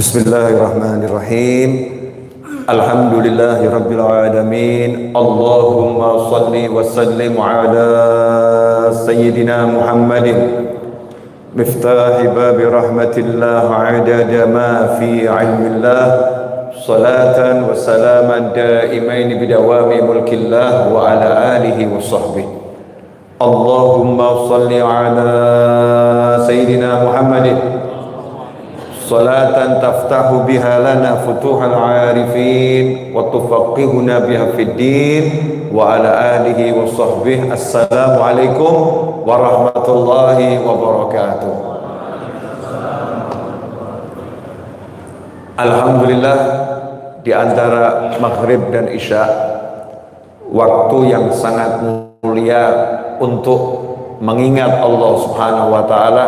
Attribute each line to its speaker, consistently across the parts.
Speaker 1: Bismillahirrahmanirrahim. Alhamdulillahi rabbil alamin. Allahumma salli wa sallim ala sayyidina Muhammadin miftahi babi rahmatillah adada ma fi ilmillah, salatan wa salaman daimain bidawami mulkillah wa ala alihi wa sahbihi. Allahumma salli ala sayyidina Muhammadin salatan taftahu biha lana futuhal arifin wa tufaqihuna biha fid din wa ala alihi wa sahbihi. Assalamu alaikum warahmatullahi wabarakatuh. Alhamdulillah, di antara maghrib dan isya, waktu yang sangat mulia untuk mengingat Allah Subhanahu wa ta'ala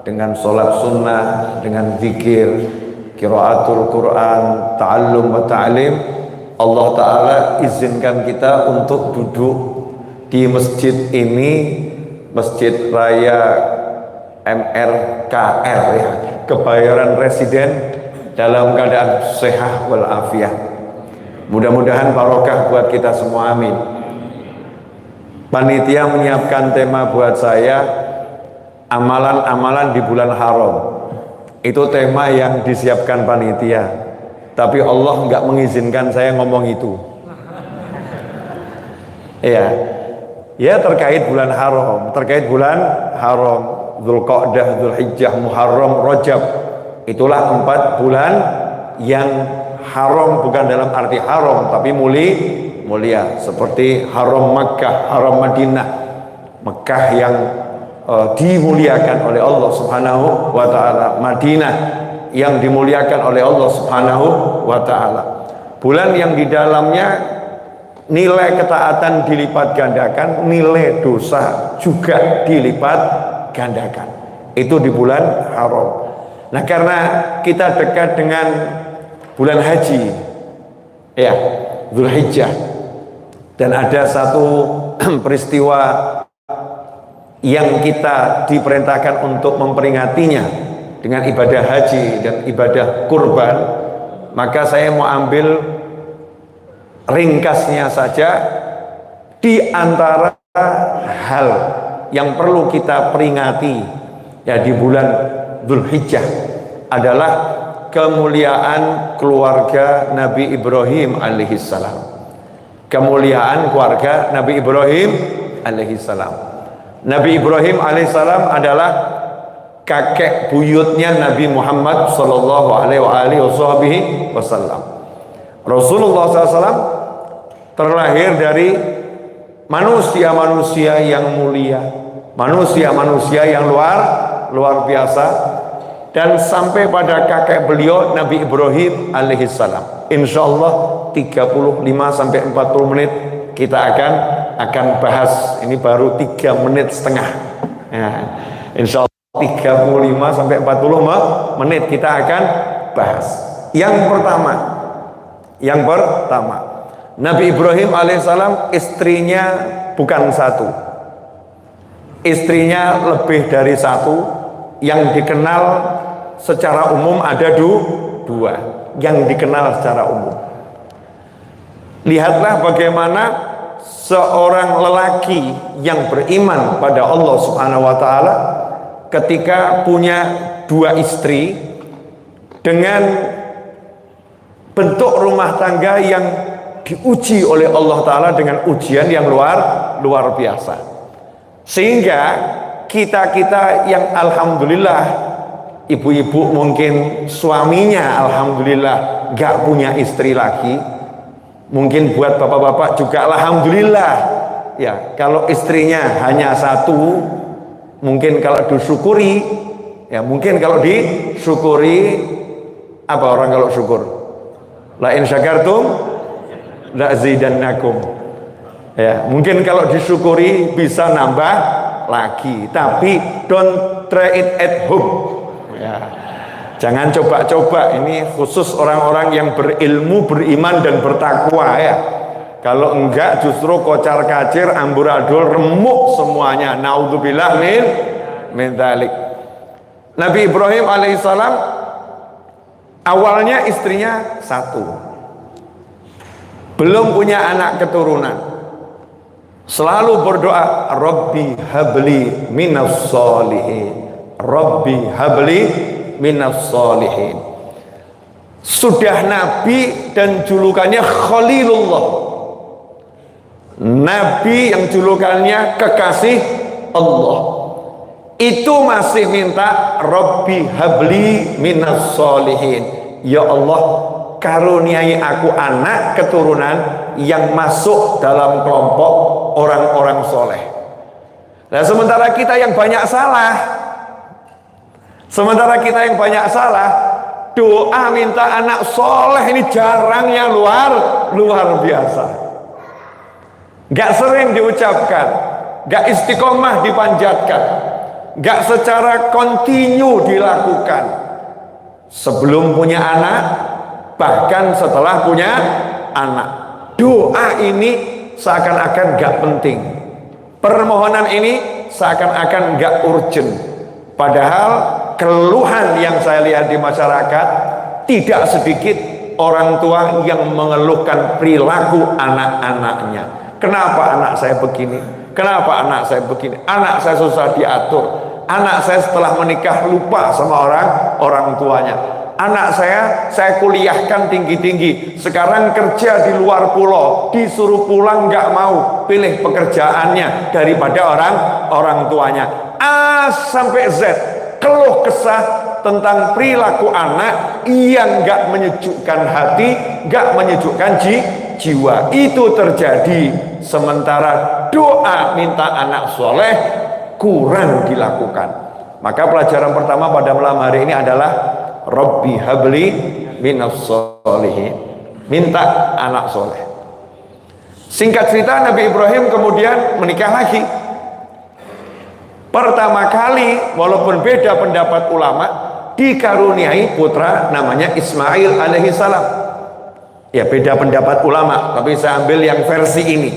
Speaker 1: dengan sholat sunnah, dengan zikir, qiraatul Quran, ta'allum wa ta'lim. Allah Ta'ala izinkan kita untuk duduk di masjid ini, Masjid Raya MRKR ya, Kebayoran Residen, dalam keadaan sehat walafiat. Mudah-mudahan barokah buat kita semua, amin. Panitia menyiapkan tema buat saya, amalan-amalan di bulan haram. Itu tema yang disiapkan panitia, tapi Allah nggak mengizinkan saya ngomong itu. Ya terkait bulan haram, Dzulqa'dah, Dzulhijjah, Muharram, Rajab. Itulah 4 bulan yang haram, bukan dalam arti haram tapi mulia, seperti haram Makkah, haram Madinah. Mekah yang dimuliakan oleh Allah Subhanahu wa ta'ala, Madinah yang dimuliakan oleh Allah Subhanahu wa ta'ala. Bulan yang di dalamnya nilai ketaatan dilipat gandakan, nilai dosa juga dilipat gandakan. Itu di bulan haram. Nah, karena kita dekat dengan bulan haji ya, Dzulhijjah, dan ada satu peristiwa yang kita diperintahkan untuk memperingatinya dengan ibadah haji dan ibadah kurban, maka saya mau ambil ringkasnya saja. Di antara hal yang perlu kita peringati ya di bulan Dzulhijjah adalah kemuliaan keluarga Nabi Ibrahim alaihissalam. Kemuliaan keluarga Nabi Ibrahim alaihissalam. Nabi Ibrahim alaihissalam adalah kakek buyutnya Nabi Muhammad sallallahu alaihi wasallam. Rasulullah SAW terlahir dari manusia-manusia yang mulia, manusia-manusia yang luar biasa, dan sampai pada kakek beliau Nabi Ibrahim alaihissalam. Insyaallah 35 sampai 40 menit kita akan bahas. Ini baru 3 menit setengah ya. Insya Allah 35 sampai 40 menit kita akan bahas. Yang pertama, Nabi Ibrahim alaihissalam istrinya bukan satu, istrinya lebih dari satu. Yang dikenal secara umum ada 2 yang dikenal secara umum. Lihatlah bagaimana seorang lelaki yang beriman pada Allah Subhanahu wa ta'ala ketika punya 2 istri dengan bentuk rumah tangga yang diuji oleh Allah Ta'ala dengan ujian yang luar biasa. Sehingga kita yang alhamdulillah, ibu-ibu mungkin suaminya alhamdulillah gak punya istri lagi, mungkin buat bapak-bapak juga alhamdulillah ya, kalau istrinya hanya 1, mungkin kalau disyukuri ya, mungkin kalau disyukuri, apa orang kalau syukur, la in syakartum la azidannakum ya, mungkin kalau disyukuri bisa nambah lagi, tapi don't try it at home ya. Jangan coba-coba, ini khusus orang-orang yang berilmu, beriman dan bertakwa ya. Kalau enggak justru kocar-kacir, amburadul, remuk semuanya. Naudzubillah min dzalik. Nabi Ibrahim alaihissalam Awalnya istrinya satu, belum punya anak keturunan, selalu berdoa, Rabbi habli minas solihin, Rabbi habli minas solihin. Sudah nabi dan julukannya Khalilullah, nabi yang julukannya kekasih Allah, itu masih minta Rabbi habli minas solihin, ya Allah karuniai aku anak keturunan yang masuk dalam kelompok orang-orang soleh. Nah sementara kita yang banyak salah, doa minta anak soleh ini jarangnya luar biasa, gak sering diucapkan, gak istiqomah dipanjatkan, gak secara kontinu dilakukan. Sebelum punya anak, bahkan setelah punya anak, doa ini seakan-akan gak penting, permohonan ini seakan-akan gak urgent. Padahal keluhan yang saya lihat di masyarakat, tidak sedikit orang tua yang mengeluhkan perilaku anak-anaknya. Kenapa anak saya begini? Kenapa anak saya begini? Anak saya susah diatur. Anak saya setelah menikah lupa sama orang tuanya. Anak saya kuliahkan tinggi-tinggi, sekarang kerja di luar pulau, disuruh pulang nggak mau, pilih pekerjaannya daripada orang tuanya. A sampai Z, keluh kesah tentang perilaku anak yang nggak menyejukkan hati, nggak menyejukkan jiwa. Itu terjadi sementara doa minta anak soleh kurang dilakukan. Maka pelajaran pertama pada malam hari ini adalah Rabbi habli minas solihin, minta anak soleh. Singkat cerita, Nabi Ibrahim kemudian menikah lagi. Pertama kali, walaupun beda pendapat ulama, dikaruniai putra namanya Ismail alaihissalam. Ya beda pendapat ulama, tapi saya ambil yang versi ini.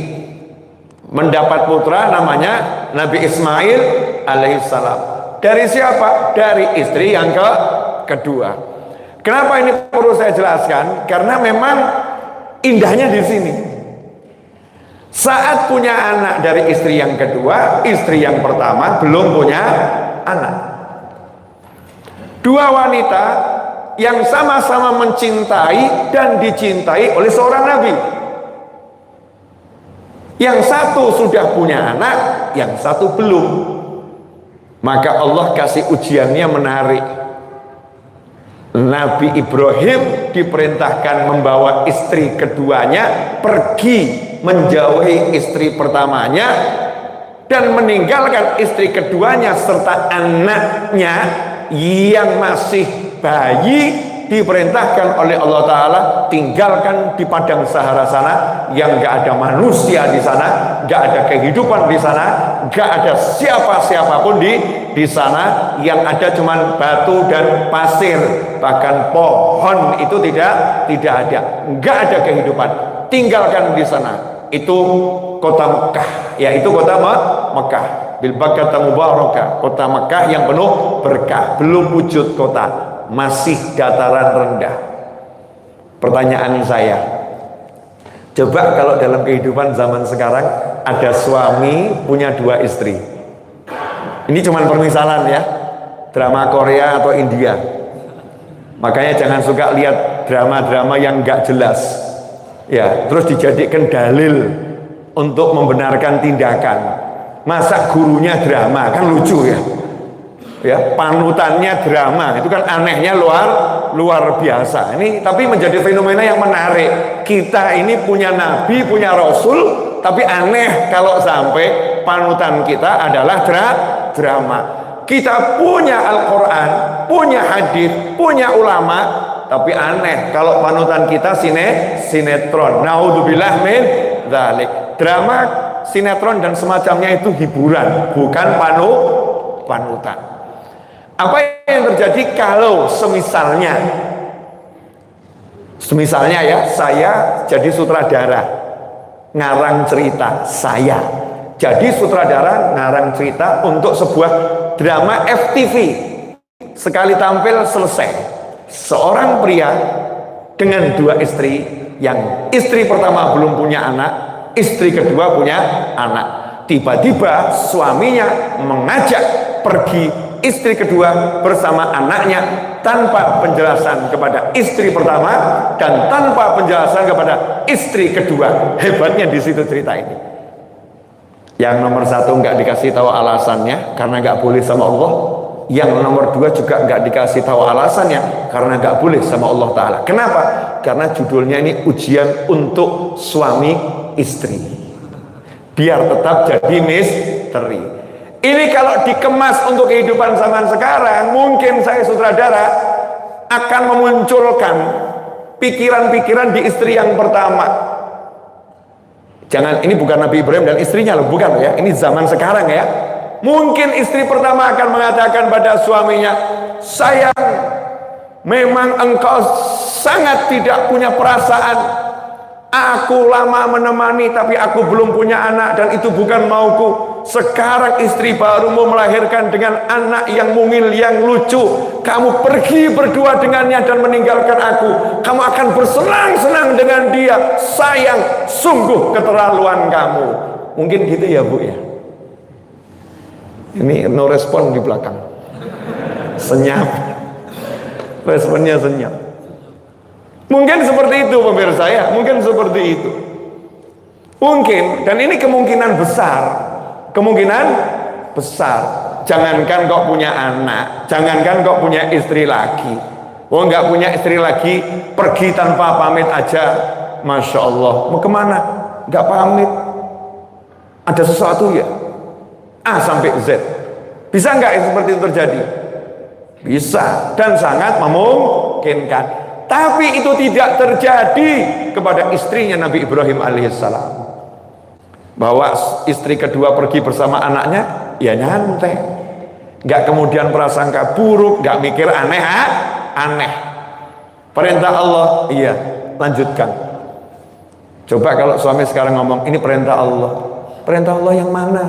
Speaker 1: Mendapat putra namanya Nabi Ismail alaihissalam. Dari siapa? Dari istri yang kedua. Kenapa ini perlu saya jelaskan? Karena memang indahnya di sini. Saat punya anak dari istri yang kedua, istri yang pertama belum punya anak. Dua wanita yang sama-sama mencintai dan dicintai oleh seorang nabi. Yang satu sudah punya anak, yang satu belum. Maka Allah kasih ujiannya menarik. Nabi Ibrahim diperintahkan membawa istri keduanya pergi menjauhi istri pertamanya dan meninggalkan istri keduanya serta anaknya yang masih bayi. Diperintahkan oleh Allah Ta'ala tinggalkan di padang Sahara sana yang gak ada manusia di sana, gak ada kehidupan di sana, gak ada siapa-siapapun di sana, yang ada cuman batu dan pasir, bahkan pohon itu tidak ada, gak ada kehidupan. Tinggalkan di sana. Itu kota Mekah, yaitu kota Mekah, bil Bakkah mubarakah, kota Mekah yang penuh berkah. Belum wujud kota, masih dataran rendah. Pertanyaan saya, coba kalau dalam kehidupan zaman sekarang ada suami punya dua istri. Ini cuma permisalan ya, drama Korea atau India. Makanya jangan suka lihat drama-drama yang gak jelas ya, terus dijadikan dalil untuk membenarkan tindakan. Masa gurunya drama, kan lucu ya. Ya, panutannya drama, itu kan anehnya luar biasa. Ini tapi menjadi fenomena yang menarik. Kita ini punya nabi, punya rasul, tapi aneh kalau sampai panutan kita adalah drama. Kita punya Al-Quran, punya hadis, punya ulama, tapi aneh kalau panutan kita sinetron. Naudzubillah min dzalik. Drama, sinetron dan semacamnya itu hiburan, bukan panutan. Apa yang terjadi kalau semisalnya ya, saya jadi sutradara ngarang cerita, saya jadi sutradara ngarang cerita untuk sebuah drama FTV, sekali tampil selesai. seorang pria dengan dua istri, yang istri pertama belum punya anak, istri kedua punya anak. Tiba-tiba suaminya mengajak pergi istri kedua bersama anaknya tanpa penjelasan kepada istri pertama dan tanpa penjelasan kepada istri kedua. Hebatnya di situ cerita ini. Yang nomor satu nggak dikasih tahu alasannya karena nggak boleh sama Allah. Yang nomor dua juga nggak dikasih tahu alasannya karena nggak boleh sama Allah Ta'ala. Kenapa? Karena judulnya ini ujian untuk suami istri, biar tetap jadi misteri. Ini kalau dikemas untuk kehidupan zaman sekarang, mungkin saya sutradara akan memunculkan pikiran-pikiran di istri yang pertama. Jangan, ini bukan Nabi Ibrahim dan istrinya loh, bukan ya. Ini zaman sekarang ya. Mungkin istri pertama akan mengatakan pada suaminya, sayang, memang engkau sangat tidak punya perasaan. Aku lama menemani tapi aku belum punya anak dan itu bukan mauku. Sekarang istri baru mau melahirkan dengan anak yang mungil, yang lucu. Kamu pergi berdua dengannya dan meninggalkan aku. Kamu akan bersenang-senang dengan dia. Sayang, sungguh keterlaluan kamu. Mungkin gitu ya Bu ya. Ini no respon di belakang. Senyap. Responnya senyap. Mungkin seperti itu pemirsa ya, mungkin seperti itu. Mungkin, dan ini kemungkinan besar. Kemungkinan besar. Jangankan kok punya anak, jangankan kok punya istri lagi. Oh nggak punya istri lagi, pergi tanpa pamit aja. Masya Allah, mau kemana? Nggak pamit. Ada sesuatu ya? A sampai Z. Bisa nggak seperti itu terjadi? Bisa, dan sangat memungkinkan. Tapi itu tidak terjadi kepada istrinya Nabi Ibrahim alaihissalam. Bahwa istri kedua pergi bersama anaknya, ya nyantai. Gak kemudian prasangka buruk, gak mikir aneh. Perintah Allah, iya, lanjutkan. Coba kalau suami sekarang ngomong, ini perintah Allah. Perintah Allah yang mana?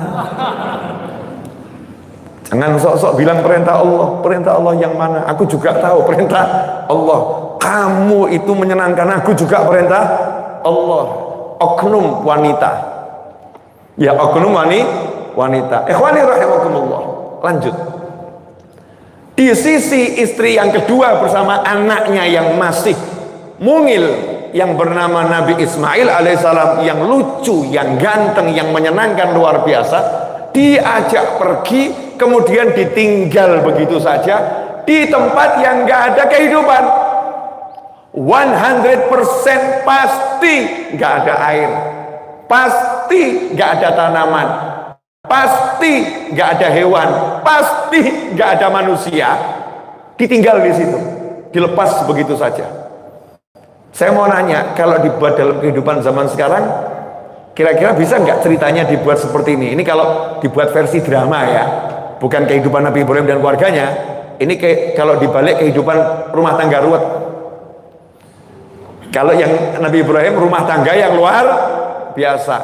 Speaker 1: Jangan sok-sok bilang perintah Allah yang mana? Aku juga tahu perintah Allah. Kamu itu menyenangkan aku juga perintah Allah. Oknum wanita. Ya oknum wanita. Ikhwani rahimakumullah. Lanjut. Di sisi istri yang kedua bersama anaknya yang masih mungil, yang bernama Nabi Ismail alaihissalam, yang lucu, yang ganteng, yang menyenangkan luar biasa, diajak pergi, kemudian ditinggal begitu saja di tempat yang gak ada kehidupan. 100% pasti gak ada air, pasti gak ada tanaman, pasti gak ada hewan, pasti gak ada manusia. Ditinggal di situ, dilepas begitu saja. Saya mau nanya, kalau dibuat dalam kehidupan zaman sekarang, kira-kira bisa nggak ceritanya dibuat seperti ini? Ini kalau dibuat versi drama ya, bukan kehidupan Nabi Ibrahim dan keluarganya. Ini kalau dibalik kehidupan rumah tangga ruwet. Kalau yang Nabi Ibrahim rumah tangga yang luar biasa.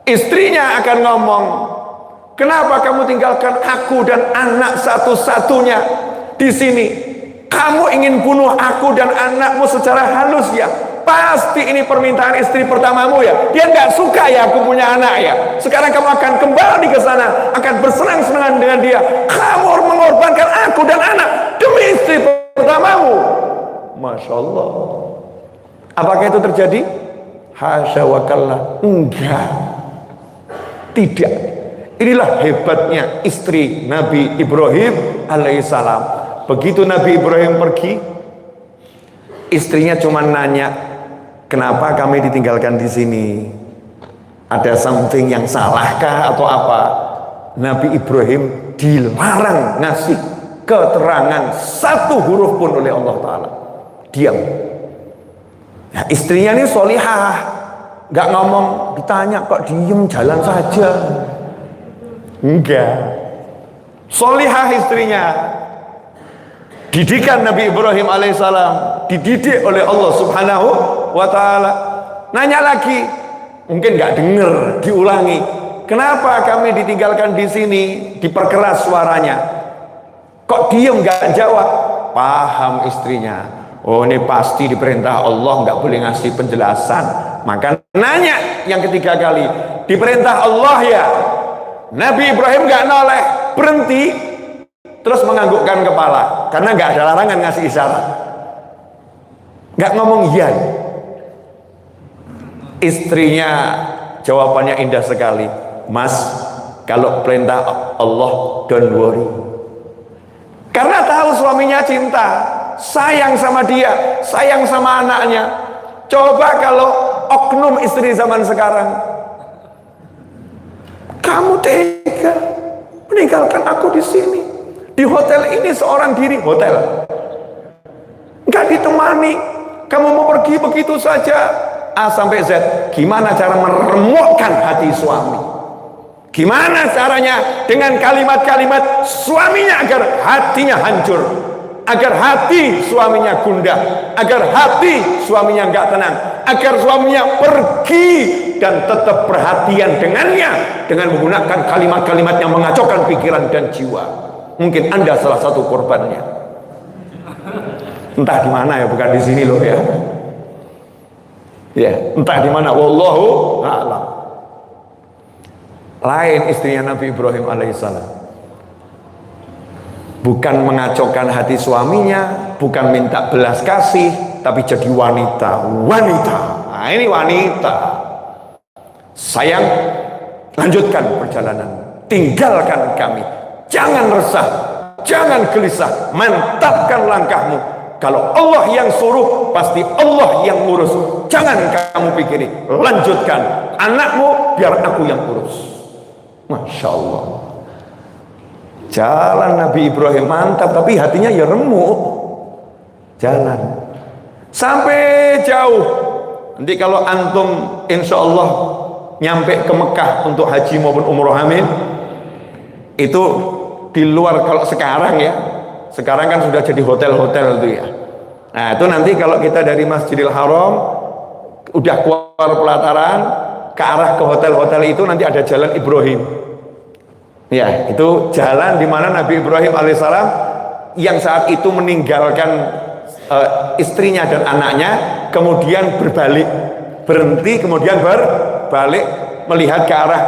Speaker 1: Istrinya akan ngomong, kenapa kamu tinggalkan aku dan anak satu-satunya di sini? Kamu ingin bunuh aku dan anakmu secara halus ya? Pasti ini permintaan istri pertamamu ya. Dia nggak suka ya aku punya anak ya. Sekarang kamu akan kembali ke sana, akan bersenang-senang dengan dia. Kamu mengorbankan aku dan anak demi istri pertamamu. Masya Allah. Apakah itu terjadi? Hasya wa kalla. Enggak. Tidak. Inilah hebatnya istri Nabi Ibrahim alaihissalam. Begitu Nabi Ibrahim pergi, istrinya cuma nanya, kenapa kami ditinggalkan di sini? Ada something yang salahkah atau apa? Nabi Ibrahim dilarang ngasih keterangan satu huruf pun oleh Allah Ta'ala. Diam. Nah, istrinya ini solihah, nggak ngomong, ditanya kok diem jalan saja. Enggak. Solihah istrinya. Didikan Nabi Ibrahim alaihissalam, dididik oleh Allah Subhanahu wa ta'ala. Nanya lagi, mungkin nggak dengar, diulangi. Kenapa kami ditinggalkan di sini? Diperkeras suaranya. Kok diem nggak jawab? paham istrinya. Oh, ini pasti diperintah Allah, nggak boleh ngasih penjelasan. Maka nanya yang ketiga kali, diperintah Allah ya. Nabi Ibrahim nggak noleh, berhenti, terus menganggukkan kepala, karena nggak ada larangan ngasih isyarat. Nggak ngomong iya. Istrinya jawabannya indah sekali. Mas, kalau perintah Allah, don't worry. Karena tahu suaminya cinta, sayang sama dia, sayang sama anaknya. Coba kalau oknum istri zaman sekarang, kamu tega meninggalkan aku di sini, di hotel ini seorang diri, hotel, nggak ditemani, kamu mau pergi begitu saja. A sampai Z. Gimana cara meremukkan hati suami? Gimana caranya dengan kalimat-kalimat suaminya agar hatinya hancur, agar hati suaminya gundah, agar hati suaminya nggak tenang, agar suaminya pergi dan tetap perhatian dengannya dengan menggunakan kalimat-kalimat yang mengacaukan pikiran dan jiwa. Mungkin Anda salah satu korbannya. Entah di mana ya, bukan di sini loh ya. Ya, entah di mana, wallahu a'lam. Lain istrinya Nabi Ibrahim alaihissalam. Bukan mengacaukan hati suaminya, bukan minta belas kasih, tapi jadi wanita. Nah, ini wanita. Sayang, lanjutkan perjalanan. Tinggalkan kami. Jangan resah, jangan gelisah. Mantapkan langkahmu. Kalau Allah yang suruh, pasti Allah yang ngurus. Jangan kamu pikirin. Lanjutkan. Anakmu biar aku yang urus. Masya Allah. Jalan Nabi Ibrahim mantap, tapi hatinya ya remuk. Jalan sampai jauh. Nanti kalau antum insya Allah nyampe ke Mekah untuk haji maupun umroh amin, itu di luar, kalau sekarang ya, sekarang kan sudah jadi hotel-hotel itu ya. Nah itu nanti kalau kita dari Masjidil Haram udah keluar pelataran ke arah ke hotel-hotel itu, nanti ada jalan Ibrahim. Ya, itu jalan di mana Nabi Ibrahim alaihissalam yang saat itu meninggalkan istrinya dan anaknya, kemudian berbalik, berhenti, kemudian berbalik melihat ke arah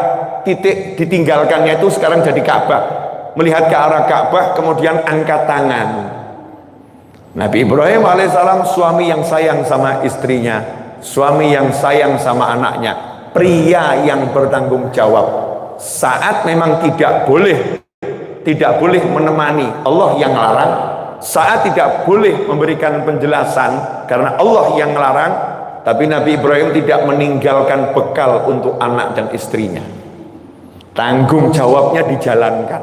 Speaker 1: titik ditinggalkannya itu sekarang jadi Ka'bah. Melihat ke arah Ka'bah, kemudian angkat tangan. Nabi Ibrahim alaihissalam suami yang sayang sama istrinya, suami yang sayang sama anaknya, pria yang bertanggung jawab. Saat memang tidak boleh menemani, Allah yang larang. Saat tidak boleh memberikan penjelasan karena Allah yang larang, tapi Nabi Ibrahim tidak meninggalkan bekal untuk anak dan istrinya. Tanggung jawabnya dijalankan.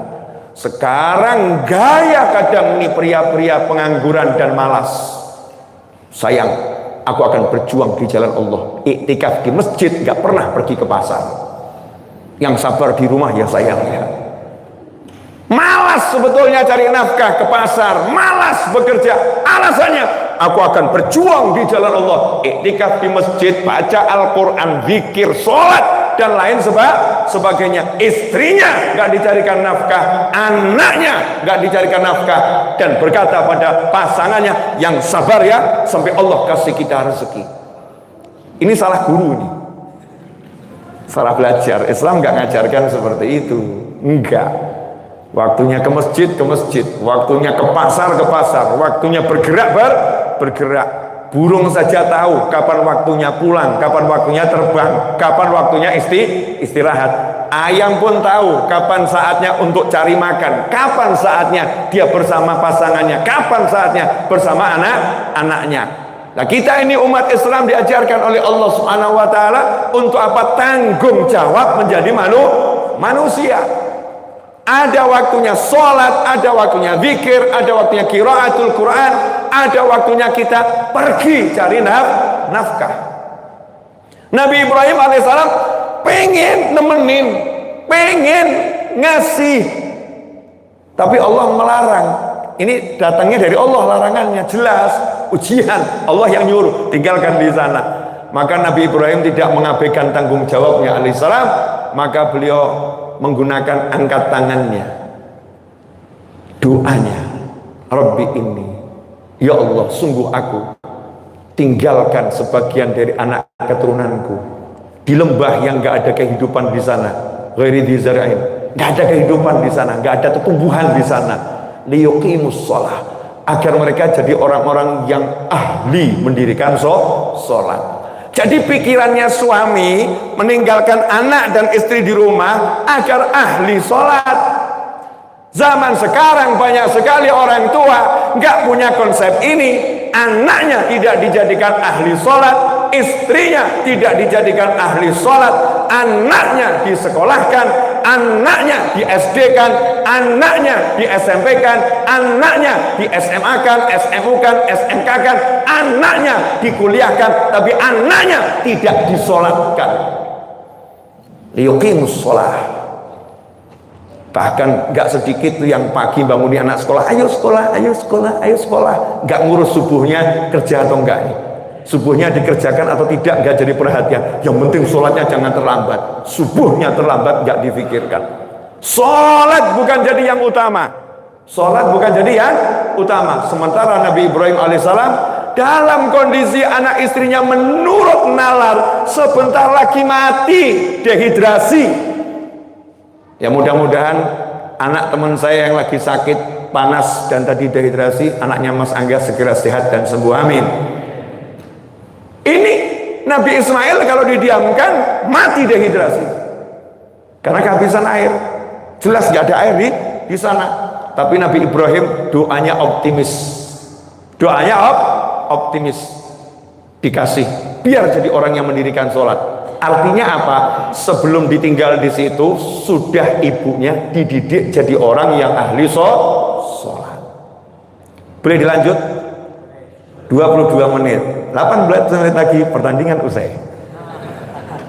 Speaker 1: Sekarang gaya kadang nih pria-pria pengangguran dan malas. Sayang, aku akan berjuang di jalan Allah. Iktikaf di masjid, gak pernah pergi ke pasar. Yang sabar di rumah ya sayangnya. Malas sebetulnya cari nafkah ke pasar, malas bekerja. Alasannya, aku akan berjuang di jalan Allah. Iktikaf di masjid, baca Al-Quran, zikir, sholat, dan lain sebagainya. Istrinya nggak dicarikan nafkah, anaknya nggak dicarikan nafkah, dan berkata pada pasangannya, yang sabar ya sampai Allah kasih kita rezeki. Ini salah guru nih, salah belajar. Islam nggak ngajarkan seperti itu, enggak. Waktunya ke masjid, waktunya ke pasar, waktunya bergerak. Burung saja tahu kapan waktunya pulang, kapan waktunya terbang, kapan waktunya istirahat. Ayam pun tahu kapan saatnya untuk cari makan, kapan saatnya dia bersama pasangannya, kapan saatnya bersama anak-anaknya. Nah, kita ini umat Islam diajarkan oleh Allah Subhanahu wa taala untuk apa? Tanggung jawab menjadi manusia. Ada waktunya sholat, ada waktunya zikir, ada waktunya qiraatul Quran, ada waktunya kita pergi cari nafkah. Nabi Ibrahim alaihissalam pengen nemenin, pengen ngasih, tapi Allah melarang. Ini datangnya dari Allah larangannya, jelas ujian, Allah yang nyuruh, tinggalkan di sana. Maka Nabi Ibrahim tidak mengabaikan tanggung jawabnya alaihissalam, maka beliau menggunakan angkat tangannya, doanya, Rabbi inni Ya Allah, sungguh aku tinggalkan sebagian dari anak keturunanku di lembah yang gak ada kehidupan di sana, ghairi dzara'in, gak ada kehidupan di sana, gak ada tumbuhan di sana, liyuqimus shalah, agar mereka jadi orang-orang yang ahli mendirikan sholat. Jadi pikirannya suami meninggalkan anak dan istri di rumah agar ahli sholat. Zaman sekarang banyak sekali orang tua nggak punya konsep ini. Anaknya tidak dijadikan ahli sholat, istrinya tidak dijadikan ahli sholat, anaknya disekolahkan, anaknya di SD kan, anaknya di SMP kan, anaknya di SMA kan, SMU kan, SMK kan, anaknya dikuliahkan, tapi anaknya tidak disolatkan. Liyuqimus sholah. Bahkan gak sedikit tuh yang pagi bangunin anak sekolah, ayo sekolah, ayo sekolah, ayo sekolah, gak ngurus subuhnya kerja atau enggak nih, subuhnya dikerjakan atau tidak gak jadi perhatian, yang penting sholatnya jangan terlambat. Subuhnya terlambat gak difikirkan. Sholat bukan jadi yang utama, sholat bukan jadi yang utama. Sementara Nabi Ibrahim alaihissalam dalam kondisi anak istrinya menurut nalar sebentar lagi mati dehidrasi. Ya mudah-mudahan anak teman saya yang lagi sakit panas dan tadi dehidrasi, anaknya Mas Angga segera sehat dan sembuh, amin. Ini Nabi Ismail kalau didiamkan mati dehidrasi karena kehabisan air. Jelas gak ada air di sana. Tapi Nabi Ibrahim doanya optimis, doanya optimis, dikasih biar jadi orang yang mendirikan sholat. Artinya apa? Sebelum ditinggal di situ sudah ibunya dididik jadi orang yang ahli sholat. Boleh dilanjut? 22 menit, 18 menit lagi pertandingan usai.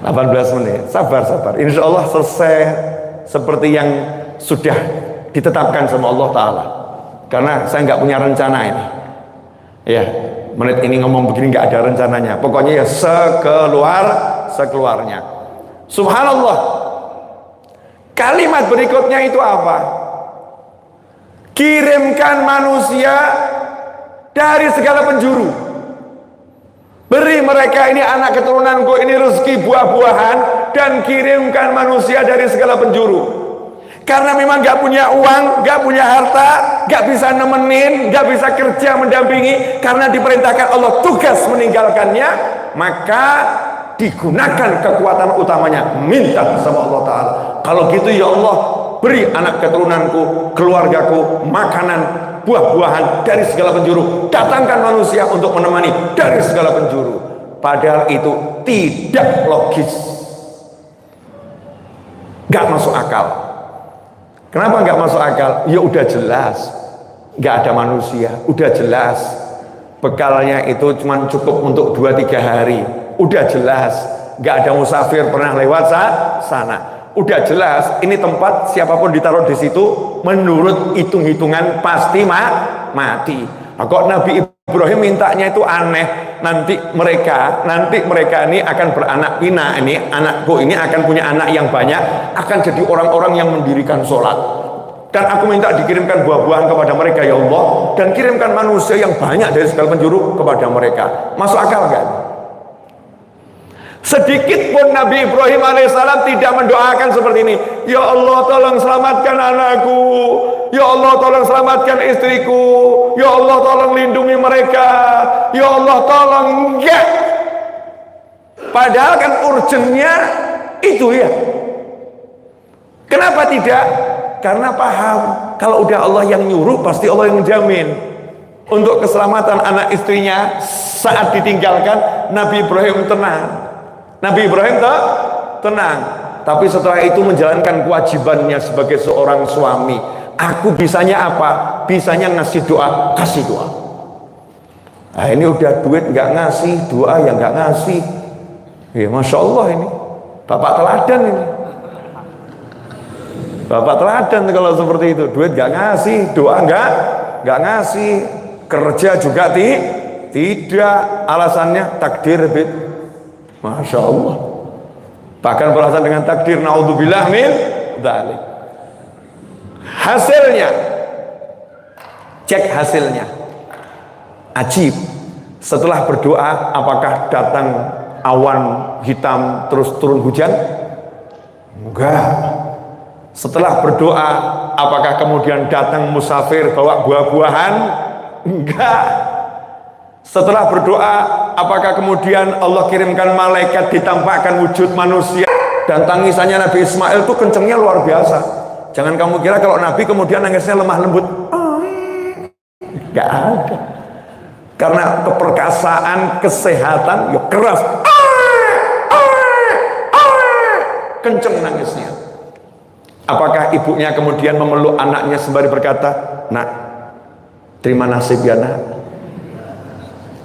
Speaker 1: 18 menit, sabar. Insya Allah selesai seperti yang sudah ditetapkan sama Allah Ta'ala. Karena saya nggak punya rencana ini. Ya, menit ini ngomong begini nggak ada rencananya. Pokoknya ya sekeluarnya. Subhanallah. Kalimat berikutnya itu apa? Kirimkan manusia dari segala penjuru. Beri mereka ini anak keturunanku, ini rezeki buah-buahan, dan kirimkan manusia dari segala penjuru. Karena memang gak punya uang, gak punya harta, gak bisa nemenin, gak bisa kerja mendampingi, karena diperintahkan Allah tugas meninggalkannya, maka digunakan kekuatan utamanya, minta sama Allah Ta'ala. Kalau gitu ya Allah, beri anak keturunanku, keluargaku makanan, buah-buahan dari segala penjuru, datangkan manusia untuk menemani dari segala penjuru. Padahal itu tidak logis, gak masuk akal. Kenapa nggak masuk akal? Ya udah jelas nggak ada manusia, udah jelas bekalnya itu cuma cukup untuk 2-3 hari, udah jelas nggak ada musafir pernah lewat sana, udah jelas ini tempat siapapun ditaruh di situ menurut hitung-hitungan pasti mati. Nah, kok Nabi Ibrahim mintanya itu aneh. Nanti mereka ini akan beranak pinak, ini anakku ini akan punya anak yang banyak, akan jadi orang-orang yang mendirikan sholat, dan aku minta dikirimkan buah-buahan kepada mereka ya Allah, dan kirimkan manusia yang banyak dari segala penjuru kepada mereka. Masuk akal kan? Sedikit pun Nabi Ibrahim alaihissalam tidak mendoakan seperti ini, ya Allah tolong selamatkan anakku, ya Allah tolong selamatkan istriku, ya Allah tolong lindungi mereka, ya Allah tolong. Enggak. Padahal kan urgennya itu ya. Kenapa tidak? Karena paham kalau udah Allah yang nyuruh pasti Allah yang menjamin. Untuk keselamatan anak istrinya saat ditinggalkan, Nabi Ibrahim tenang. Nabi Ibrahim tenang, tapi setelah itu menjalankan kewajibannya sebagai seorang suami. Aku bisanya apa? Bisanya ngasih doa, kasih doa. Nah ini udah duit nggak ngasih, doa yang nggak ngasih. Ya Masya Allah ini bapak teladan ini. Bapak teladan kalau seperti itu, duit nggak ngasih, doa nggak ngasih, kerja juga tidak. Alasannya takdir bid. Masya Allah. Bahkan beralasan dengan takdir, naudzubillah min dzalik. Hasilnya, cek hasilnya. Ajib. Setelah berdoa, apakah datang awan hitam terus turun hujan? Enggak. Setelah berdoa, apakah kemudian datang musafir bawa buah-buahan? Enggak. Setelah berdoa, apakah kemudian Allah kirimkan malaikat ditampakkan wujud manusia? Dan tangisannya Nabi Ismail itu kencengnya luar biasa. Jangan kamu kira kalau Nabi kemudian nangisnya lemah lembut. Enggak ada. Karena keperkasaan, kesehatan, ya keras. Kenceng nangisnya. Apakah ibunya kemudian memeluk anaknya sembari berkata, "Nak, terima nasib ya nak."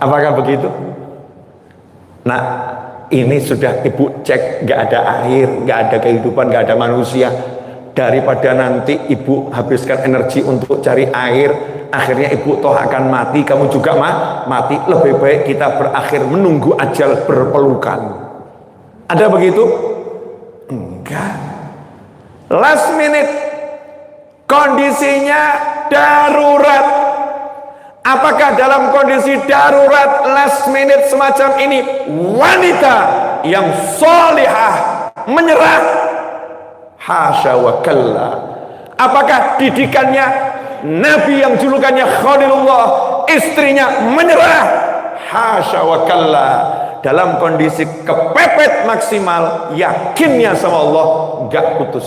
Speaker 1: Apakah begitu? Nak, ini sudah ibu cek, gak ada air, gak ada kehidupan, gak ada manusia. Daripada nanti ibu habiskan energi untuk cari air, akhirnya ibu toh akan mati, kamu juga mati. Lebih baik kita berakhir menunggu ajal berpelukan. Ada begitu? Enggak. Last minute, kondisinya darurat. Apakah dalam kondisi darurat last minute semacam ini wanita yang solihah menyerah? Hasya wa kalla. Apakah didikannya Nabi yang julukannya Khalilullah, istrinya menyerah? Hasya wa kalla. Dalam kondisi kepepet maksimal, yakinnya sama Allah enggak putus.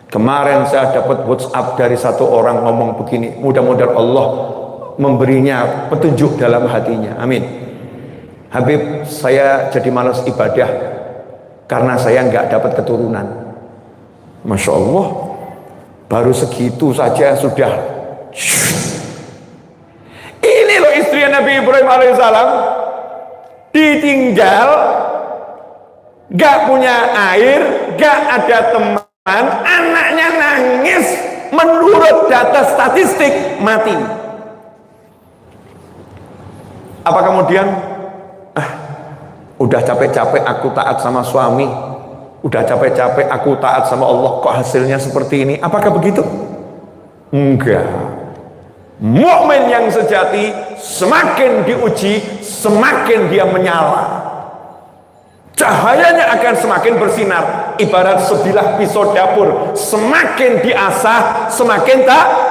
Speaker 1: Kemarin saya dapat WhatsApp dari satu orang ngomong begini, mudah-mudahan Allah memberinya petunjuk dalam hatinya, amin. Habib, saya jadi malas ibadah karena saya nggak dapat keturunan. Masya Allah, baru segitu saja sudah. Ini loh istri Nabi Ibrahim alaihissalam, ditinggal, nggak punya air, nggak ada teman, anaknya nangis, menurut data statistik mati. Apa kemudian udah capek-capek aku taat sama suami, udah capek-capek aku taat sama Allah, kok hasilnya seperti ini? Apakah begitu? Enggak. Mukmin yang sejati semakin diuji, semakin dia menyala, cahayanya akan semakin bersinar. Ibarat sebilah pisau dapur, semakin diasah semakin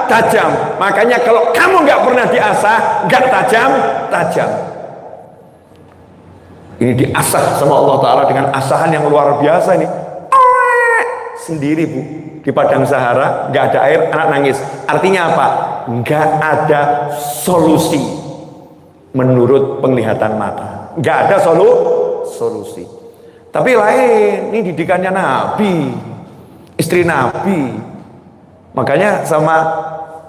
Speaker 1: tajam. Makanya kalau kamu nggak pernah diasah, nggak tajam. Ini diasah sama Allah Ta'ala dengan asahan yang luar biasa ini. Sendiri bu, di padang Sahara nggak ada air, anak nangis. Artinya apa? Nggak ada solusi menurut penglihatan mata. Nggak ada solusi. Tapi lain, ini didikannya Nabi, istri Nabi. Makanya sama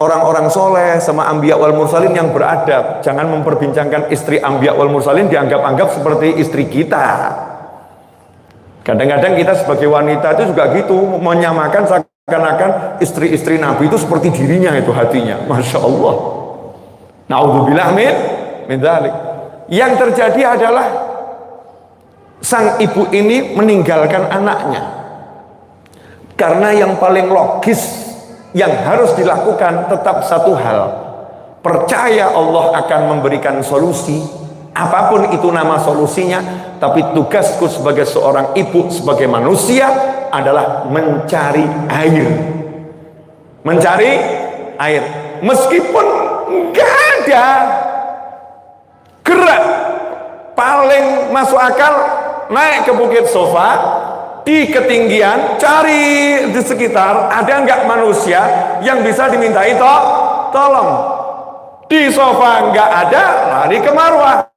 Speaker 1: orang-orang soleh, sama Anbiya wal Mursalin yang beradab, jangan memperbincangkan istri Anbiya wal Mursalin dianggap-anggap seperti istri kita. Kadang-kadang kita sebagai wanita itu juga gitu, menyamakan seakan-akan istri-istri Nabi itu seperti dirinya itu hatinya. Masya Allah. Na'udzubillah min dzalik. Yang terjadi adalah sang ibu ini meninggalkan anaknya karena yang paling logis yang harus dilakukan tetap satu hal, percaya Allah akan memberikan solusi apapun itu nama solusinya. Tapi tugasku sebagai seorang ibu, sebagai manusia adalah mencari air meskipun nggak ada gerak. Paling masuk akal naik ke bukit sofa, di ketinggian, cari di sekitar ada nggak manusia yang bisa dimintai tolong. Di sofa nggak ada, lari ke Marwah.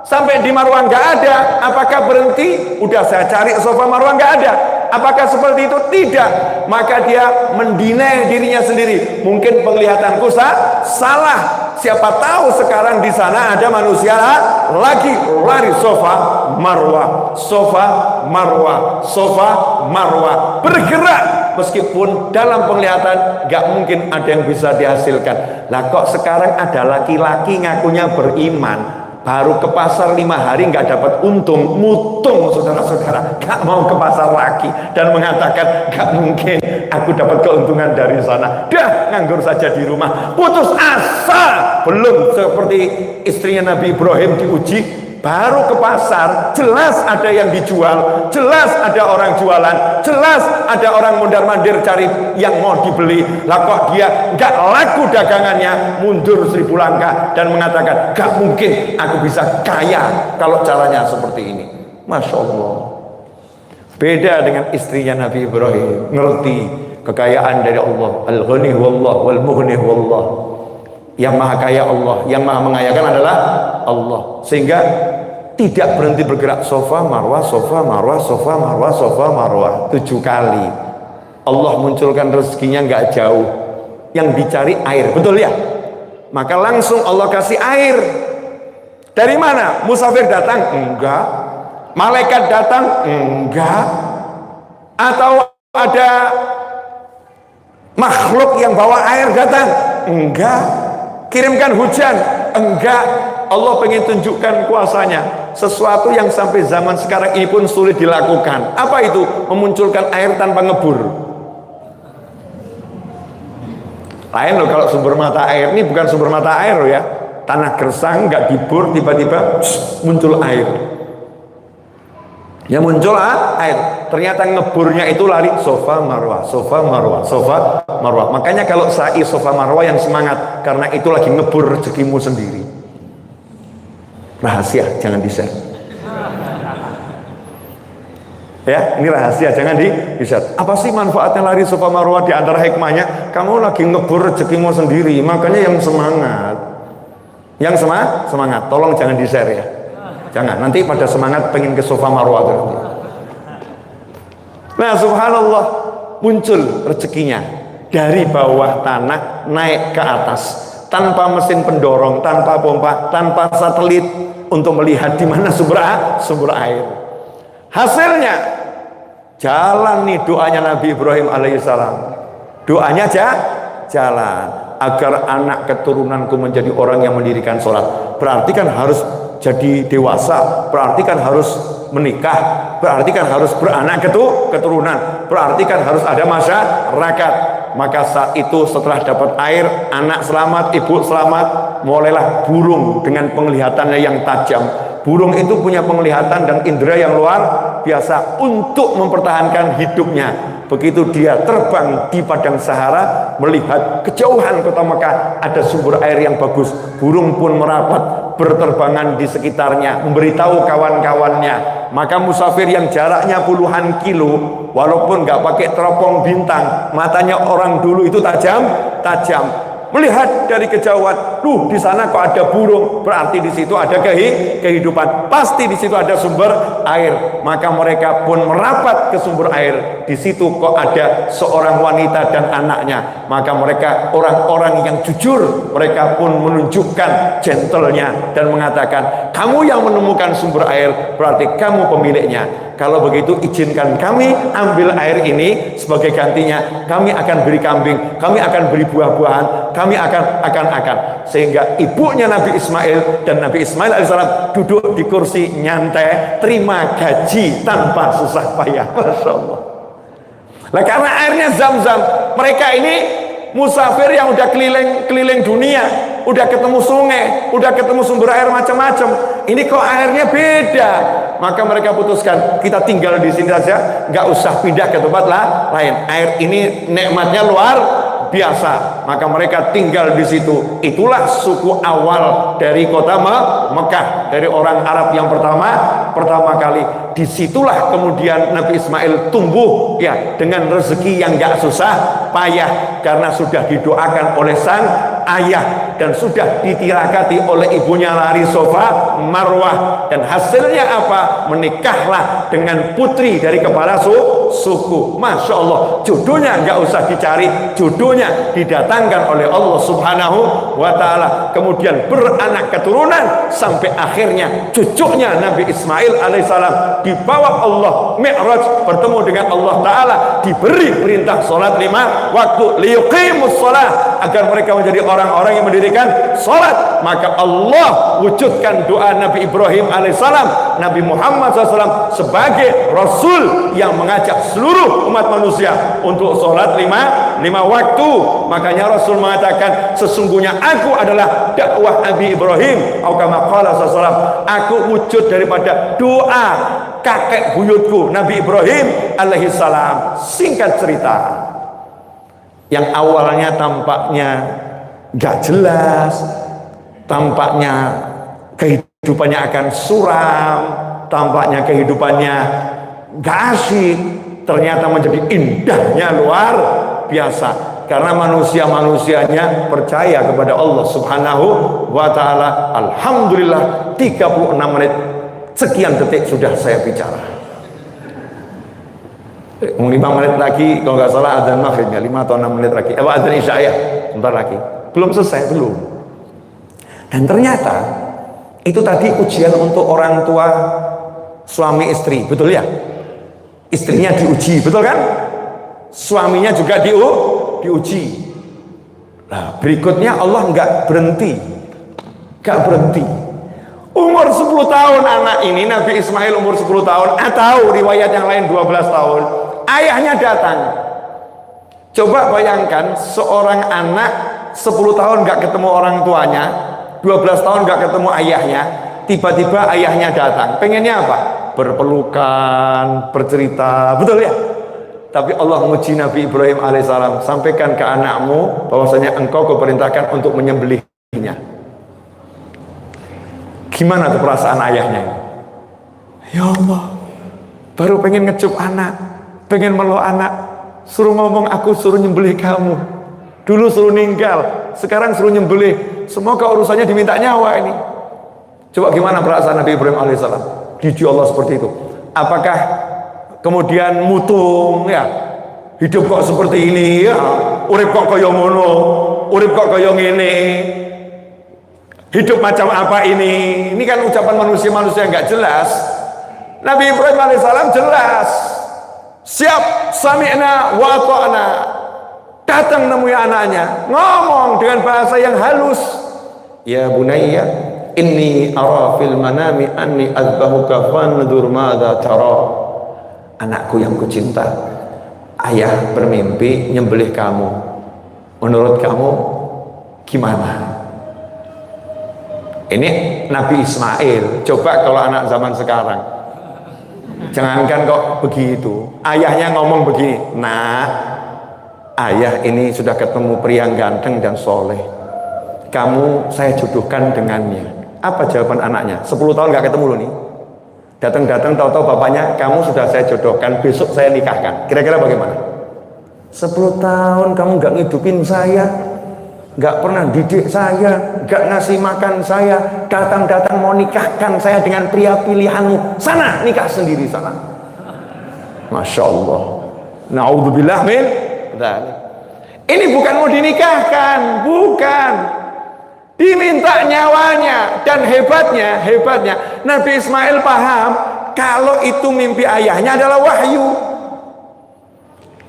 Speaker 1: Sampai di Marwah nggak ada, apakah berhenti? Udah saya cari sofa Marwah nggak ada. Apakah seperti itu? Tidak. Maka dia mendinai dirinya sendiri. Mungkin penglihatanku salah. Siapa tahu sekarang di sana ada manusia lagi, lari sofa Marwah, bergerak meskipun dalam penglihatan gak mungkin ada yang bisa dihasilkan. Lah kok sekarang ada laki-laki ngakunya beriman, baru ke pasar 5 hari nggak dapat untung, mutung saudara-saudara, nggak mau ke pasar lagi dan mengatakan nggak mungkin aku dapat keuntungan dari sana, dah nganggur saja di rumah, putus asa. Belum seperti istrinya Nabi Ibrahim diuji, baru ke pasar, jelas ada yang dijual, jelas ada orang jualan, jelas ada orang mondar-mandir cari yang mau dibeli. Lah kok dia nggak laku dagangannya, mundur 1000 langkah dan mengatakan nggak mungkin aku bisa kaya kalau caranya seperti ini. Masya Allah. Beda dengan istrinya Nabi Ibrahim, ngerti kekayaan dari Allah. Al-Ghani wallah wal mughni wallah. Yang maha kaya Allah, yang maha mengayakan adalah Allah. Sehingga tidak berhenti bergerak, sofa marwah, sofa marwah, sofa marwah, sofa marwah 7 kali. Allah munculkan rezekinya nggak jauh, yang dicari air, betul ya? Maka langsung Allah kasih air. Dari mana? Musafir datang? Enggak. Malaikat datang? Enggak. Atau ada makhluk yang bawa air datang? Enggak. Kirimkan hujan? Enggak. Allah pengen tunjukkan kuasanya, sesuatu yang sampai zaman sekarang ini pun sulit dilakukan. Apa itu? Memunculkan air tanpa ngebur. Lain loh kalau sumber mata air, ini bukan sumber mata air loh ya, tanah gersang nggak dibur, tiba-tiba muncul air. Ya muncul air, ternyata ngeburnya itu lari sofa marwah, sofa marwah, sofa marwah. Makanya kalau sa'i sofa marwah yang semangat, karena itu lagi ngebur rezekimu sendiri. Rahasia, jangan di-share. Ya, ini rahasia, jangan di-share. Apa sih manfaatnya lari sofa marwah? Di antara hikmahnya, kamu lagi ngebur rezekimu sendiri. Makanya yang semangat, semangat, tolong jangan di-share ya. Jangan, nanti pada semangat pengen ke sofa marwah nanti. Nah subhanallah, muncul rezekinya dari bawah tanah naik ke atas, tanpa mesin pendorong, tanpa pompa, tanpa satelit untuk melihat di mana sumber air. Hasilnya jalan nih doanya Nabi Ibrahim alaihissalam. Doanya jalan agar anak keturunanku menjadi orang yang mendirikan sholat. Berarti kan harus jadi dewasa, berarti kan harus menikah, berarti kan harus beranak keturunan, berarti kan harus ada masyarakat. Maka saat itu setelah dapat air, anak selamat, ibu selamat, mulailah burung dengan penglihatannya yang tajam. Burung itu punya penglihatan dan indera yang luar biasa untuk mempertahankan hidupnya. Begitu dia terbang di padang Sahara, melihat kejauhan kota Mekah ada sumber air yang bagus, burung pun merapat berterbangan di sekitarnya, memberitahu kawan-kawannya. Maka musafir yang jaraknya puluhan kilo, walaupun nggak pakai teropong bintang, matanya orang dulu itu tajam, melihat dari kejauhan, di sana kok ada burung, berarti di situ ada kehidupan, pasti di situ ada sumber air. Maka mereka pun merapat ke sumber air. Di situ kok ada seorang wanita dan anaknya. Maka mereka orang-orang yang jujur, mereka pun menunjukkan gentlenya dan mengatakan, kamu yang menemukan sumber air, berarti kamu pemiliknya. Kalau begitu izinkan kami ambil air ini, sebagai gantinya kami akan beri kambing, kami akan beri buah-buahan, kami akan. Sehingga ibunya Nabi Ismail dan Nabi Ismail alaihissalam duduk di kursi nyantai, terima gaji tanpa susah payah. Masya Allah. Nah, karena airnya Zam-Zam, mereka ini musafir yang udah keliling dunia, udah ketemu sungai, udah ketemu sumber air macam-macam. Ini kok airnya beda. Maka mereka putuskan, kita tinggal di sini saja, nggak usah pindah ke tempat lain. Air ini nikmatnya luar biasa. Maka mereka tinggal di situ. Itulah suku awal dari kota Mekah, dari orang Arab yang pertama kali. Disitulah kemudian Nabi Ismail tumbuh ya dengan rezeki yang nggak susah payah, karena sudah didoakan oleh sang ayah dan sudah ditirakati oleh ibunya lari sofa marwah. Dan hasilnya apa? Menikahlah dengan putri dari kepala suku. Masya Allah, jodohnya nggak usah dicari, jodohnya didatangkan oleh Allah Subhanahu wa Ta'ala, kemudian beranak keturunan sampai akhirnya cucunya Nabi Ismail alaihissalam dibawa Allah Mi'raj, bertemu dengan Allah Ta'ala, diberi perintah sholat 5 waktu, liyuqimus sholat, agar mereka menjadi orang-orang yang mendirikan sholat. Maka Allah wujudkan doa Nabi Ibrahim alaihissalam, Nabi Muhammad SAW sebagai Rasul yang mengajak seluruh umat manusia untuk sholat 5 waktu. Makanya Rasul mengatakan, sesungguhnya aku adalah dakwah Nabi Ibrahim, atau kama qala SAW, aku wujud daripada doa kakek buyutku Nabi Ibrahim alaihissalam. Singkat cerita, yang awalnya tampaknya gak jelas, tampaknya kehidupannya akan suram, tampaknya kehidupannya gak asik, ternyata menjadi indahnya luar biasa karena manusia-manusianya percaya kepada Allah Subhanahu wa Ta'ala. Alhamdulillah, 36 menit sekian detik sudah saya bicara. 5 menit lagi kalau nggak salah adzan maghrib ya, 5 atau 6 menit lagi, adzan isya ya, sebentar lagi, belum selesai, belum. Dan ternyata itu tadi ujian untuk orang tua suami istri, betul ya? Istrinya diuji, betul kan? Suaminya juga diuji. Nah, berikutnya Allah nggak berhenti. Umur 10 tahun anak ini, Nabi Ismail umur 10 tahun, atau riwayat yang lain 12 tahun, ayahnya datang. Coba bayangkan seorang anak 10 tahun nggak ketemu orang tuanya, 12 tahun nggak ketemu ayahnya, tiba-tiba ayahnya datang. Pengennya apa? Berpelukan, bercerita, betul ya? Tapi Allah menguji Nabi Ibrahim alaihissalam, sampaikan ke anakmu bahwasanya engkau kuperintahkan untuk menyembelihnya. Gimana tuh perasaan ayahnya? Ya Allah, baru pengen ngecup anak, pengen meluk anak, suruh ngomong aku suruh nyembelih kamu. Dulu suruh ninggal, sekarang suruh nyembelih. Semoga urusannya diminta nyawa ini. Coba gimana perasaan Nabi Ibrahim alaihissalam? Diuji Allah seperti itu. Apakah kemudian mutung ya? Hidup kok seperti ini ya? Urip kok kaya ngono, urip kok kaya ngene. Hidup macam apa ini? Ini kan ucapan manusia-manusia yang nggak jelas. Nabi Ibrahim alaihissalam jelas. Siap, sami'na wa ata'na. Datang nemui anaknya, ngomong dengan bahasa yang halus. Ya bunayya, inni ara fil manami anni azbahuka fanzur madza tara. Anakku yang kucinta, ayah bermimpi nyembelih kamu. Menurut kamu gimana? Ini Nabi Ismail. Coba kalau anak zaman sekarang, jangankan kok begitu, ayahnya ngomong begini, nak, ayah ini sudah ketemu pria yang ganteng dan soleh, kamu saya jodohkan dengannya. Apa jawaban anaknya? 10 tahun gak ketemu loh nih, datang-datang tahu-tahu bapaknya, kamu sudah saya jodohkan, besok saya nikahkan. Kira-kira bagaimana? 10 tahun kamu gak ngidupin saya, gak pernah didik saya, gak ngasih makan saya, datang-datang mau nikahkan saya dengan pria pilihanmu, sana nikah sendiri sana. Masya Allah, na'udzubillah min dzalik. Ini bukan mau dinikahkan, bukan, diminta nyawanya. Dan hebatnya Nabi Ismail paham kalau itu mimpi ayahnya adalah wahyu.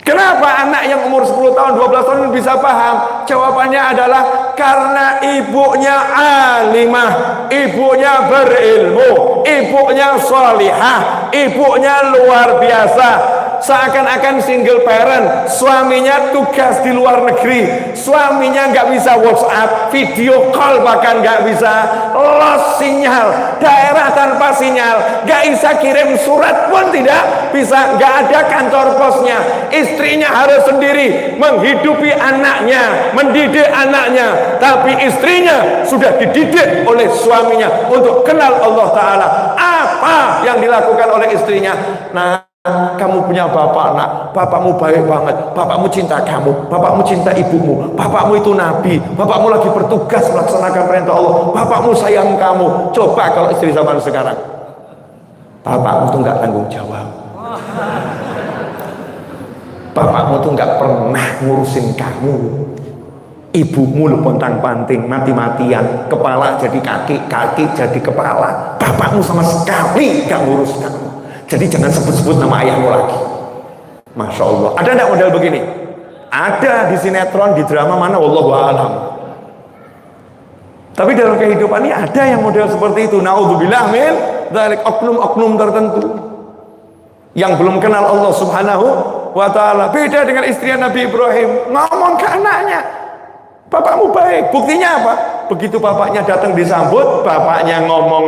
Speaker 1: Kenapa anak yang umur 10 tahun, 12 tahun bisa paham? Jawabannya adalah karena ibunya alimah, ibunya berilmu, ibunya sholihah, ibunya luar biasa. Seakan-akan single parent, suaminya tugas di luar negeri, suaminya nggak bisa WhatsApp, video call bahkan nggak bisa, lost sinyal, daerah tanpa sinyal, nggak bisa kirim surat pun tidak bisa, nggak ada kantor posnya. Istrinya harus sendiri menghidupi anaknya, mendidik anaknya, tapi istrinya sudah dididik oleh suaminya untuk kenal Allah Ta'ala. Apa yang dilakukan oleh istrinya? Nah, kamu punya bapak, nak, bapakmu baik banget, bapakmu cinta kamu, bapakmu cinta ibumu, bapakmu itu nabi, bapakmu lagi bertugas melaksanakan perintah Allah, bapakmu sayang kamu. Coba kalau istri zaman sekarang, bapakmu tuh nggak tanggung jawab, Bapakmu tuh nggak pernah ngurusin kamu. Ibumu lu pontang-panting, mati-matian, kepala jadi kaki, kaki jadi kepala. Bapakmu sama sekali nggak ngurus kamu. Jadi jangan sebut-sebut nama ayahmu lagi. Masya Allah. Ada nggak model begini? Ada di sinetron, di drama mana, wallahu a'lam. Tapi dalam kehidupan ini ada yang model seperti itu. Naudzubillah min dzalik, oknum-oknum tertentu yang belum kenal Allah Subhanahu wa ta'ala. Beda dengan istri Nabi Ibrahim, ngomong ke anaknya, bapakmu baik. Buktinya apa? Begitu bapaknya datang disambut, bapaknya ngomong,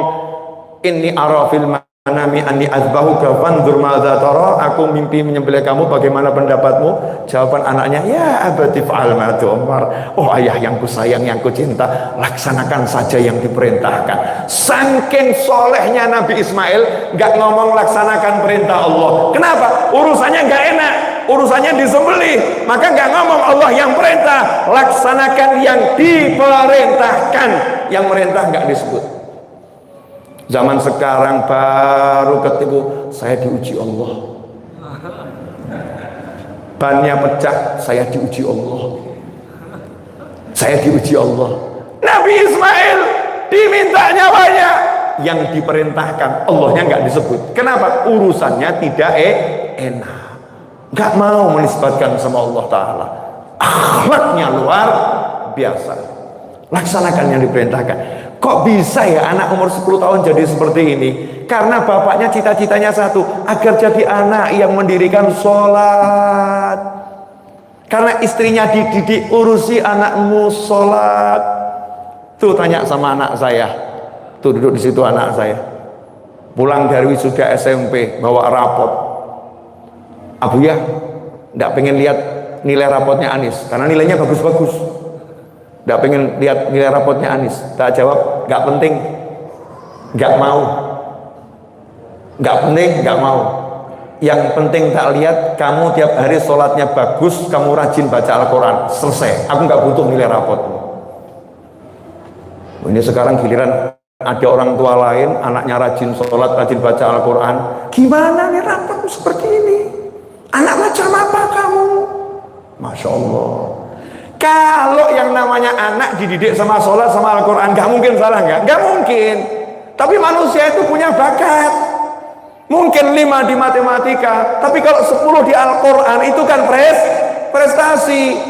Speaker 1: inni arafil manami anni azbahuka fanzur madza tara, aku mimpi menyembelih kamu, bagaimana pendapatmu? Jawaban anaknya, ya abati fa'al ma tu'mar. Oh ayah yang ku sayang, yang ku cinta, laksanakan saja yang diperintahkan. Saking solehnya Nabi Ismail, nggak ngomong laksanakan perintah Allah. Kenapa? Urusannya nggak enak, urusannya disembelih, maka nggak ngomong Allah yang perintah, laksanakan yang diperintahkan. Yang merintah nggak disebut. Zaman sekarang baru ketipu, saya diuji Allah, bannya pecah, saya diuji Allah, saya diuji Allah. Nabi Ismail diminta nyawanya, yang diperintahkan Allahnya nggak disebut. Kenapa? Urusannya tidak enak, nggak mau menisbatkan sama Allah Ta'ala. Akhlaknya luar biasa, laksanakan yang diperintahkan. Kok bisa ya anak umur 10 tahun jadi seperti ini? Karena bapaknya cita-citanya satu, agar jadi anak yang mendirikan sholat. Karena istrinya dididik, urusi anakmu sholat. Tuh tanya sama anak saya, tuh duduk di situ anak saya, pulang dari wisuda SMP bawa rapot. Abu ya, nggak pengen lihat nilai rapotnya Anis, karena nilainya bagus-bagus. Nggak pengen lihat nilai rapotnya Anis. Tak jawab, nggak penting, nggak mau, nggak penting, nggak mau. Yang penting tak lihat kamu tiap hari sholatnya bagus, kamu rajin baca Al-Quran, selesai. Aku nggak butuh nilai rapotmu. Ini sekarang giliran ada orang tua lain, anaknya rajin sholat, rajin baca Al-Quran. Gimana nih rapotmu seperti ini? Anak macam apa kamu? Masya Allah. Kalau yang namanya anak dididik sama sholat sama Al-Quran, gak mungkin salah, gak mungkin. Tapi manusia itu punya bakat. Mungkin 5 di matematika, tapi kalau 10 di Al-Quran itu kan prestasi.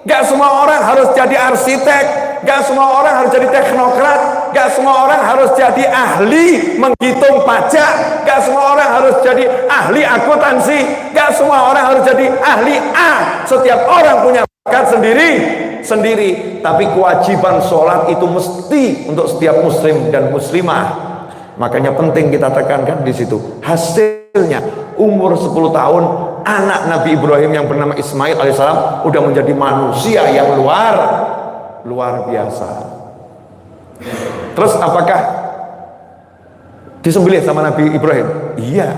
Speaker 1: Gak semua orang harus jadi arsitek, gak semua orang harus jadi teknokrat, gak semua orang harus jadi ahli menghitung pajak, gak semua orang harus jadi ahli akuntansi, gak semua orang harus jadi ahli A. Setiap orang punya bakat sendiri, tapi kewajiban sholat itu mesti untuk setiap muslim dan muslimah. Makanya penting kita tekankan di situ. Hasilnya umur 10 tahun anak Nabi Ibrahim yang bernama Ismail alaihissalam udah menjadi manusia yang luar biasa. Terus apakah disembelih sama Nabi Ibrahim? Iya,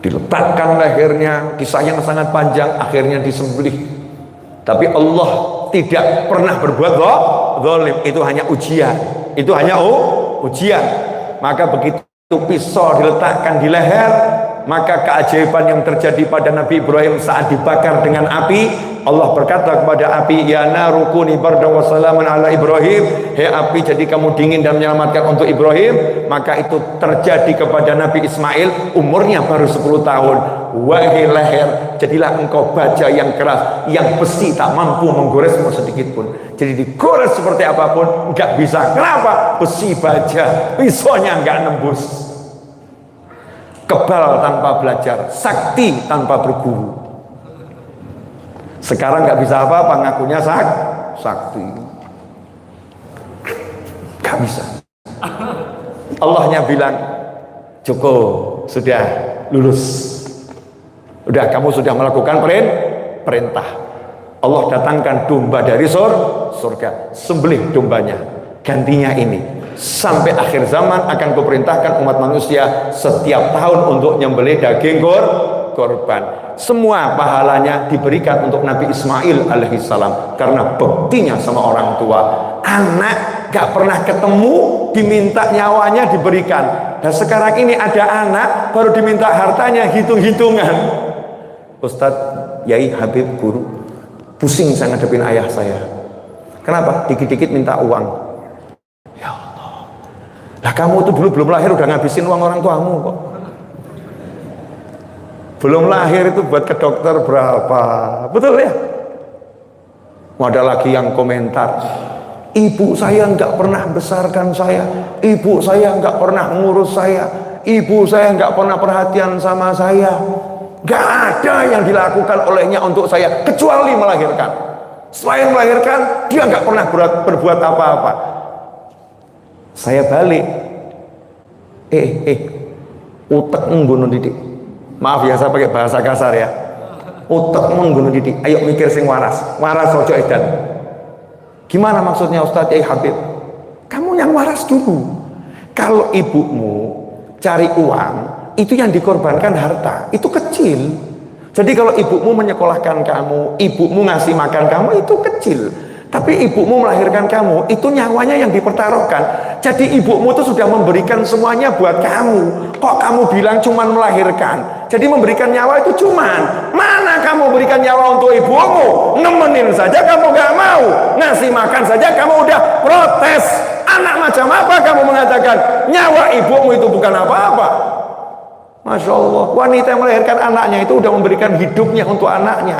Speaker 1: diletakkan lehernya, kisah yang sangat panjang, akhirnya disembelih. Tapi Allah tidak pernah berbuat zalim. Itu hanya ujian. Itu hanya ujian. Maka begitu pisau diletakkan di leher, maka keajaiban yang terjadi pada Nabi Ibrahim saat dibakar dengan api, Allah berkata kepada api, ya naru kuni bardan wa salaman ala Ibrahim. Hei api, jadi kamu dingin dan menyelamatkan untuk Ibrahim. Maka itu terjadi kepada Nabi Ismail, umurnya baru 10 tahun. Wahai leher, jadilah engkau baja yang keras, yang besi tak mampu menggoresmu sedikit pun. Jadi digores seperti apapun nggak bisa. Kenapa? Besi baja, pisaunya nggak nembus. Kebal tanpa belajar, sakti tanpa berguru. Sekarang nggak bisa apa-apa, ngakunya sakti, nggak bisa. Allahnya bilang, cukup, sudah lulus. Udah, kamu sudah melakukan perintah. Allah datangkan domba dari surga, sembelih dombanya, gantinya ini. Sampai akhir zaman akan kuperintahkan umat manusia setiap tahun untuk nyembelih daging korban. Semua pahalanya diberikan untuk Nabi Ismail alaihissalam karena bektinya sama orang tua. Anak gak pernah ketemu, diminta nyawanya diberikan. Dan sekarang ini ada anak baru diminta hartanya hitung-hitungan. Ustadz, Yai, Habib, guru, pusing saya ngadepin ayah saya. Kenapa? Dikit-dikit minta uang. Ya Allah, lah kamu tuh dulu belum lahir udah ngabisin uang orang tuamu kok. Belum lahir itu buat ke dokter berapa, betul ya? Ada lagi yang komentar, ibu saya nggak pernah besarkan saya, ibu saya nggak pernah ngurus saya, ibu saya nggak pernah perhatian sama saya. Nggak ada yang dilakukan olehnya untuk saya kecuali melahirkan. Selain melahirkan, dia nggak pernah berbuat apa-apa. Saya balik, utek nggono didik. Maaf ya, saya pakai bahasa kasar ya. Utek nggono didik. Ayo mikir sing waras, waras ojo edan. Gimana maksudnya Ustadz Yai Habib? Kamu yang waras dulu. Kalau ibumu cari uang, itu yang dikorbankan harta, itu kecil. Jadi kalau ibumu menyekolahkan kamu, ibumu ngasih makan kamu, itu kecil. Tapi ibumu melahirkan kamu, itu nyawanya yang dipertaruhkan. Jadi ibumu itu sudah memberikan semuanya buat kamu. Kok kamu bilang cuman melahirkan? Jadi memberikan nyawa itu cuman. Mana kamu berikan nyawa untuk ibumu? Nemenin saja kamu gak mau. Ngasih makan saja kamu udah protes. Anak macam apa kamu mengatakan nyawa ibumu itu bukan apa-apa? Masya Allah, wanita yang melahirkan anaknya itu udah memberikan hidupnya untuk anaknya.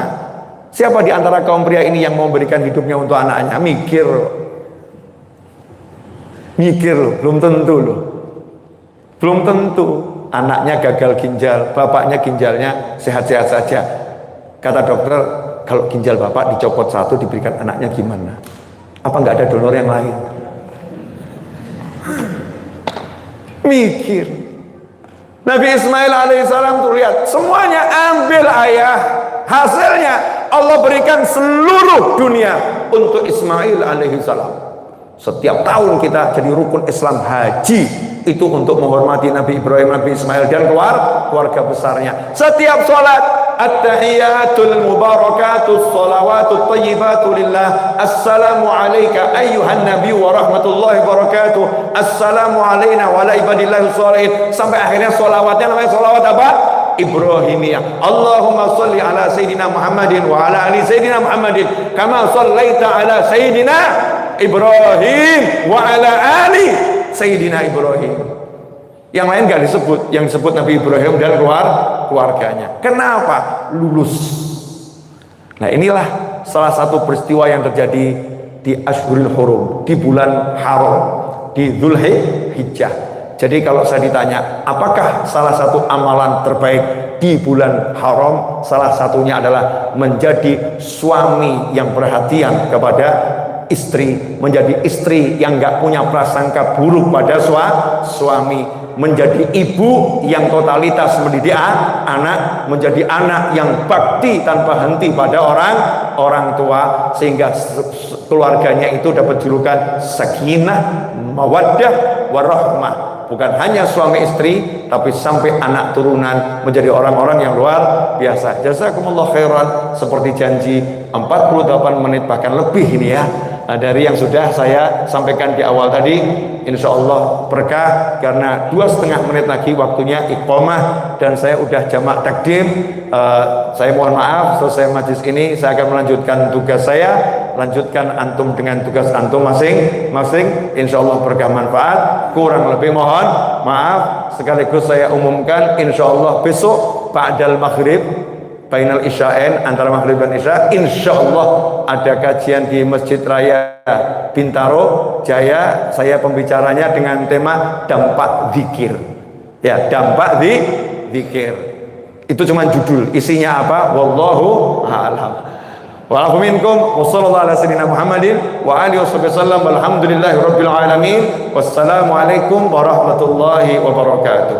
Speaker 1: Siapa di antara kaum pria ini yang mau memberikan hidupnya untuk anaknya? Mikir, belum tentu loh. Belum tentu. Anaknya gagal ginjal, bapaknya ginjalnya sehat-sehat saja. Kata dokter, kalau ginjal bapak dicopot satu diberikan anaknya gimana? Apa nggak ada donor yang lain? Mikir. Nabi Ismail alaihissalam tuh lihat, semuanya ambil ayah. Hasilnya Allah berikan seluruh dunia untuk Ismail alaihissalam. Setiap tahun kita jadi rukun Islam haji itu untuk menghormati Nabi Ibrahim, Nabi Ismail dan keluarga besarnya. Setiap sholat at-tahiyatul mubarakatus salawatut tayyibatu lillah. Assalamu alayka ayyuhan nabi wa rahmatullahi wabarakatuh. Assalamu alayna wa ala ibadillahi sholihin. Sampai akhirnya sholawatnya namanya sholawat apa? Ibrahimiyah. Allahumma sholli ala Sayyidina Muhammadin wa ala ali Sayyidina Muhammadin kama shallaita ala Sayyidina Ibrahim wa ala ali Sayyidina Ibrahim. Yang lain gak disebut, yang disebut Nabi Ibrahim dan keluarganya. Kenapa? Lulus. Nah inilah salah satu peristiwa yang terjadi di Ashhurul Hurum, di bulan haram, di Dzulhijjah. Jadi kalau saya ditanya, apakah salah satu amalan terbaik di bulan haram? Salah satunya adalah menjadi suami yang perhatian kepada istri, menjadi istri yang gak punya prasangka buruk pada suami, menjadi ibu yang totalitas mendidik anak, menjadi anak yang bakti tanpa henti pada orang tua, sehingga keluarganya itu dapat julukan sakinah, mawaddah, warahmah. Bukan hanya suami istri, tapi sampai anak turunan menjadi orang-orang yang luar biasa. Jazakumullah khairan. Seperti janji 48 menit bahkan lebih ini ya, dari yang sudah saya sampaikan di awal tadi. Insya Allah berkah karena 2,5 menit lagi waktunya iqamah dan saya udah jamak takdim. Saya mohon maaf, selesai majlis ini saya akan melanjutkan tugas saya, lanjutkan antum dengan tugas antum masing-masing. Insya Allah berkah manfaat. Kurang lebih mohon maaf. Sekaligus saya umumkan, insya Allah besok ba'dal maghrib, bainal isya'in, antara maghrib dan isya, insya Allah ada kajian di Masjid Raya Bintaro Jaya. Saya pembicaranya dengan tema dampak zikir. Ya, dampak zikir. Itu cuma judul, isinya apa? Wallahu a'lam. Wa afu minkum wa sallallahu ala sayyidina Muhammadin wa alihi wasallam. Walhamdulillahi rabbil alamin. Wassalamu alaikum warahmatullahi wabarakatuh.